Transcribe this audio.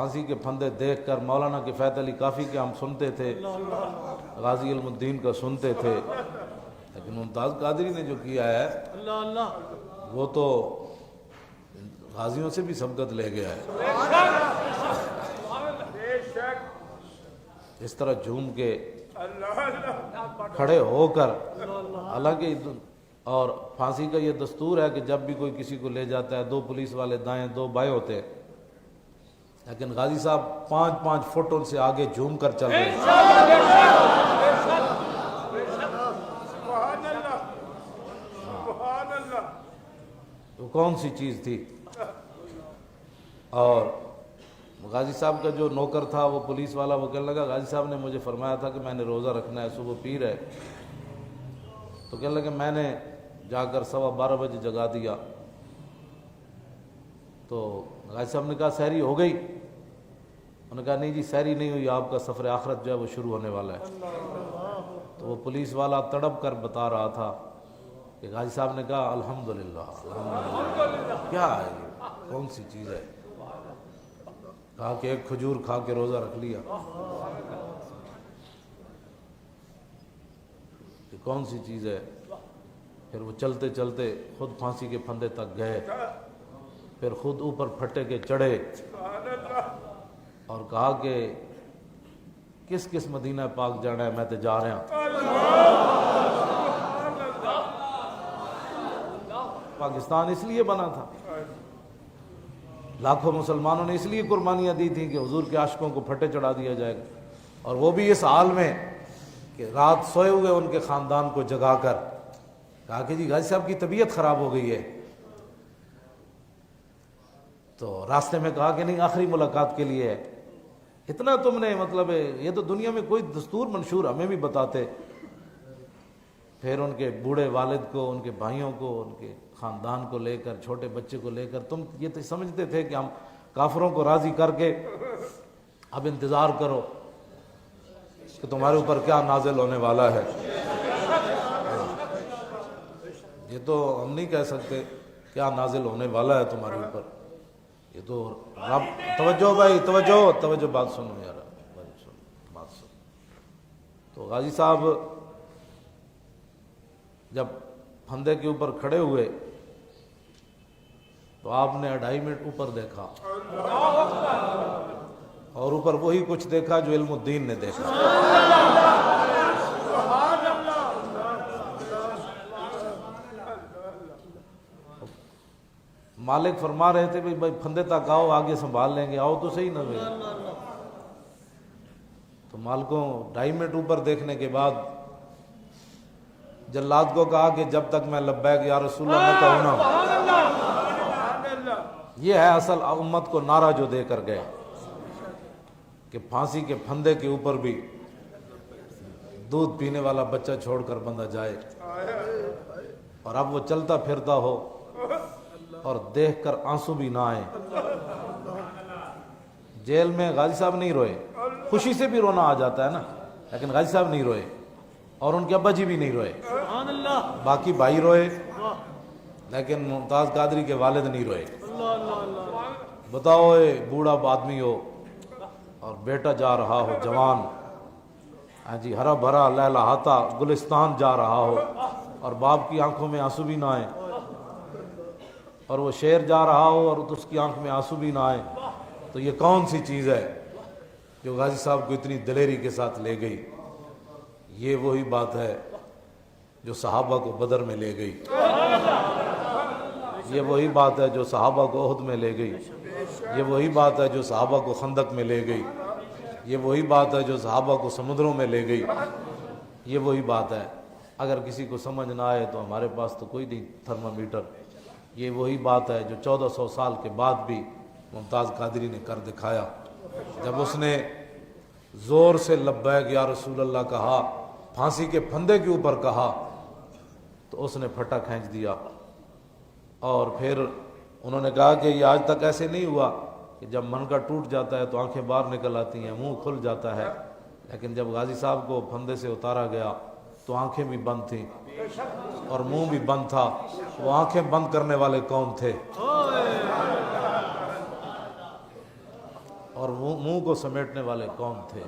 پھانسی کے پھندے دیکھ کر مولانا کفایت علی کافی کے ہم سنتے تھے، غازی علم الدین کا سنتے تھے، لیکن ممتاز قادری نے جو کیا ہے وہ تو غازیوں سے بھی سبقت لے گیا ہے۔ اس طرح جھوم کے کھڑے ہو کر، حالانکہ اور پھانسی کا یہ دستور ہے کہ جب بھی کوئی کسی کو لے جاتا ہے 2 پولیس والے دائیں 2 بائیں ہوتے ہیں، لیکن غازی صاحب 5 فٹ ان سے آگے جھوم کر چل رہے ہیں۔ وہ کون سی چیز تھی؟ اور غازی صاحب کا جو نوکر تھا وہ پولیس والا، وہ کہنے لگا غازی صاحب نے مجھے فرمایا تھا کہ میں نے روزہ رکھنا ہے، صبح پیر ہے، تو کہنے لگا میں نے جا کر 12:15 بجے جگا دیا، تو غازی صاحب نے کہا سحری ہو گئی؟ انہوں نے کہا نہیں جی سحری نہیں ہوئی، آپ کا سفر آخرت جو ہے وہ شروع ہونے والا ہے۔ تو وہ پولیس والا تڑپ کر بتا رہا تھا کہ غازی صاحب نے کہا الحمدللہ الحمدللہ۔ کیا ہے یہ کون سی چیز ہے؟ کہا کہ ایک کھجور کھا کے روزہ رکھ لیا۔ یہ کون سی چیز ہے؟ پھر وہ چلتے چلتے خود پھانسی کے پھندے تک گئے، پھر خود اوپر پھٹے کے چڑھے اور کہا کہ کس کس مدینہ پاک جانا ہے، میں تے جا رہا ہوں۔ پاکستان اس لیے بنا تھا، لاکھوں مسلمانوں نے اس لیے قربانیاں دی تھیں کہ حضور کے عاشقوں کو پھٹے چڑھا دیا جائے گا، اور وہ بھی اس حال میں کہ رات سوئے ہوئے ان کے خاندان کو جگا کر کہا کہ جی غازی صاحب کی طبیعت خراب ہو گئی ہے، تو راستے میں کہا کہ نہیں آخری ملاقات کے لیے ہے۔ اتنا تم نے مطلب یہ تو دنیا میں کوئی دستور منشور ہمیں بھی بتاتے۔ پھر ان کے بوڑھے والد کو، ان کے بھائیوں کو، ان کے خاندان کو لے کر، چھوٹے بچے کو لے کر، تم یہ تو سمجھتے تھے کہ ہم کافروں کو راضی کر کے اب انتظار کرو کہ تمہارے اوپر کیا نازل ہونے والا ہے۔ یہ تو ہم نہیں کہہ سکتے کیا نازل ہونے والا ہے تمہارے اوپر، یہ تو رب۔ توجہ بھائی، توجہ بات سنو یار، بات سنو۔ تو غازی صاحب جب پھندے کے اوپر کھڑے ہوئے تو آپ نے 2.5 منٹ اوپر دیکھا، اور اوپر وہی کچھ دیکھا جو علم الدین نے دیکھا۔ مالک فرما رہے تھے بھائی پھندے تک آؤ، آگے سنبھال لیں گے، آؤ تو صحیح نہ ہوئے۔ تو مالکوں 2.5 منٹ اوپر دیکھنے کے بعد جلاد کو کہا کہ جب تک میں لبیک یا رسول اللہ نہ کہوں نا۔ یہ ہے اصل امت کو نعرہ جو دے کر گئے کہ پھانسی کے پھندے کے اوپر بھی دودھ پینے والا بچہ چھوڑ کر بندہ جائے، اور اب وہ چلتا پھرتا ہو اور دیکھ کر آنسو بھی نہ آئے۔ جیل میں غازی صاحب نہیں روئے، خوشی سے بھی رونا آ جاتا ہے نا، لیکن غازی صاحب نہیں روئے، اور ان کے ابا جی بھی نہیں روئے، باقی بھائی روئے، لیکن ممتاز قادری کے والد نہیں روئے۔ بتاؤ اے بوڑھا آدمی ہو اور بیٹا جا رہا ہو جوان، ہاں جی ہرا بھرا لہلہاتا گلستان جا رہا ہو، اور باپ کی آنکھوں میں آنسو بھی نہ آئے، اور وہ شیر جا رہا ہو اور اس کی آنکھ میں آنسو بھی نہ آئے، تو یہ کون سی چیز ہے جو غازی صاحب کو اتنی دلیری کے ساتھ لے گئی؟ یہ وہی بات ہے جو صحابہ کو بدر میں لے گئی، یہ وہی بات ہے جو صحابہ کو احد میں لے گئی، یہ وہی بات ہے جو صحابہ کو خندق میں لے گئی، یہ وہی بات ہے جو صحابہ کو سمندروں میں لے گئی، یہ وہی بات ہے۔ اگر کسی کو سمجھ نہ آئے تو ہمارے پاس تو کوئی نہیں تھرمامیٹر، یہ وہی بات ہے جو 1400 سال کے بعد بھی ممتاز قادری نے کر دکھایا۔ جب اس نے زور سے لبیک یا رسول اللہ کہا، پھانسی کے پھندے کے اوپر کہا، تو اس نے پھٹا کھینچ دیا، اور پھر انہوں نے کہا کہ یہ آج تک ایسے نہیں ہوا کہ جب من کا ٹوٹ جاتا ہے تو آنکھیں باہر نکل آتی ہیں، منہ کھل جاتا ہے، لیکن جب غازی صاحب کو پھندے سے اتارا گیا تو آنکھیں بھی بند تھیں اور منہ بھی بند تھا۔ وہ آنکھیں بند کرنے والے کون تھے؟ اور منہ کو سمیٹنے والے کون تھے؟